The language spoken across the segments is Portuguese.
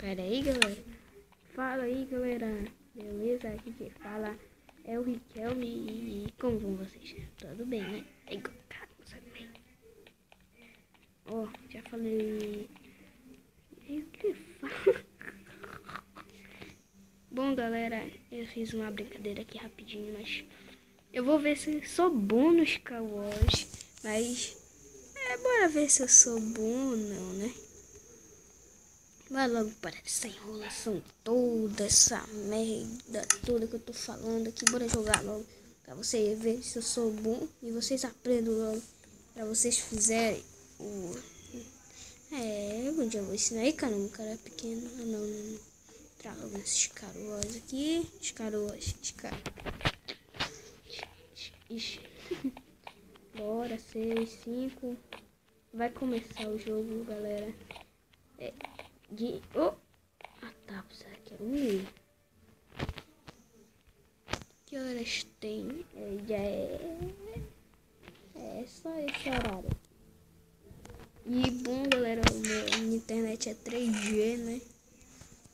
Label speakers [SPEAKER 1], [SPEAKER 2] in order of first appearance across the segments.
[SPEAKER 1] Pera aí, galera. Fala aí, galera. Beleza? Aqui quem fala é o Riquelme e como vão vocês? Tudo bem, né? É igual, tá? Tudo bem. Ó, já falei... O que fala? Bom, galera, eu fiz uma brincadeira aqui rapidinho, mas... Eu vou ver se sou bom nos Star Wars, mas... bora ver se eu sou bom ou não, né? Vai logo para essa enrolação toda, essa merda toda que eu tô falando aqui. Bora jogar logo pra você ver se eu sou bom e vocês aprendam logo. Pra vocês fizerem o... onde eu vou ensinar aí, caramba, o cara é pequeno. Não. Traga esses caroas aqui. Os caroas. Ixi. Bora, 6, 5. Vai começar o jogo, galera. Tá, será que era um? Que horas tem? Já é só esse horário. E bom, galera, minha internet é 3G, né?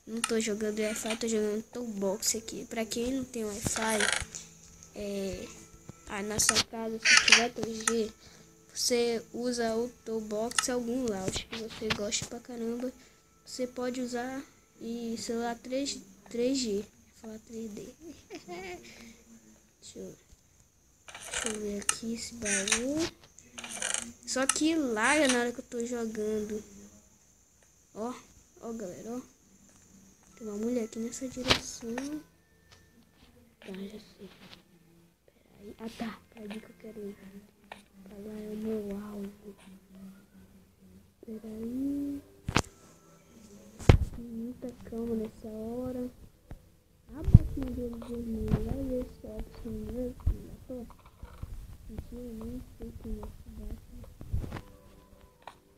[SPEAKER 1] Não tô jogando Wi-Fi, tô jogando Toolbox aqui. Pra quem não tem Wi-Fi, na sua casa, se tiver 3G, você usa o Toolbox, algum launcher que você gosta pra caramba. Você pode usar e celular 3G. Vou falar 3D. Deixa eu ver aqui esse baú. Só que larga na hora que eu tô jogando. Ó, galera, ó. Tem uma mulher aqui nessa direção. Tá, já sei. Peraí. Tá. Peraí que eu quero ir. Pra lá é o meu alvo. Peraí. Muita calma nessa hora. A batinha dele dormiu. Vai ver se é assim mesmo. Mentira, nem sei quem é esse Batman.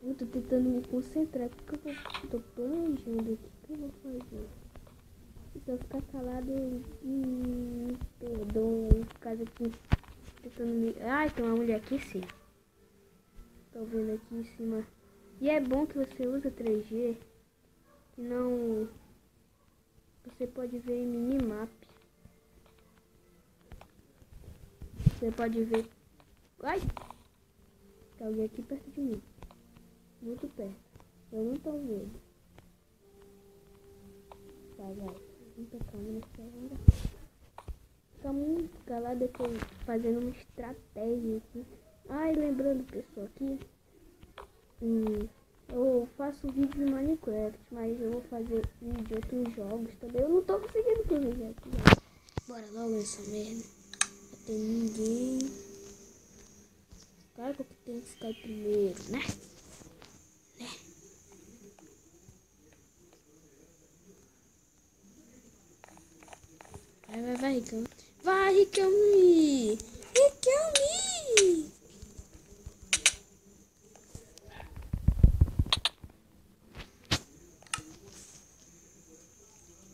[SPEAKER 1] Eu tô tentando me concentrar. O que eu tô planejando aqui? O que eu vou fazer? Se eu ficar calado, me perdoa aí por causa que tentando me... Ai, tem uma mulher aqui sim. Tô vendo aqui em cima. E é bom que você usa 3G. Não, você pode ver em minimap. Você pode ver. Ai! Tem alguém aqui perto de mim. Muito perto. Eu não tô vendo. Vai. Muita calma nessa hora. Fica muito calado, eu tô fazendo uma estratégia aqui. Ai, lembrando, pessoal, aqui. Eu faço vídeo de Minecraft, mas eu vou fazer vídeo de outros jogos também. Eu não tô conseguindo planejar aqui. Bora logo nessa merda. Não tem ninguém. Claro que eu tenho que ficar primeiro, né? Vai, Riquelme. Vai, Riquelme! Riquelme!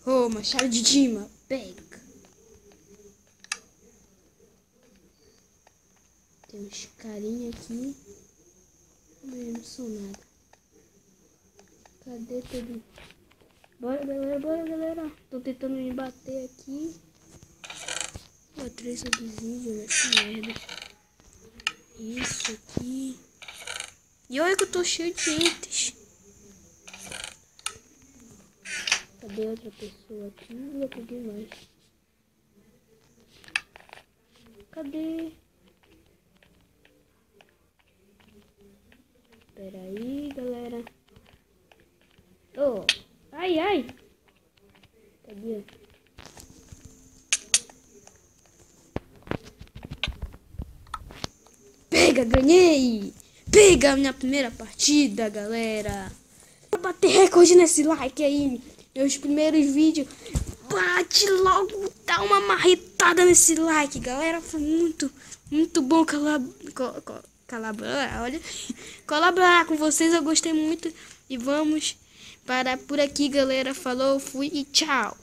[SPEAKER 1] Ô, machado de Dima, pega. Tem uns carinha aqui. Eu não sou nada. Cadê todo? Bora, galera. Tô tentando me bater aqui. Ó, 3 subsídios nessa merda. Isso aqui. E olha que eu tô cheio de itens. Cadê outra pessoa aqui? Eu peguei mais. Cadê? Pera aí, galera. Ai. Cadê? Pega, ganhei! Pega a minha primeira partida, galera. Vou bater recorde nesse like aí. Meus primeiros vídeos. Bate logo, dá uma marretada nesse like, galera. Foi muito bom colaborar com vocês. Eu gostei muito. E vamos parar por aqui, galera. Falou, fui e tchau.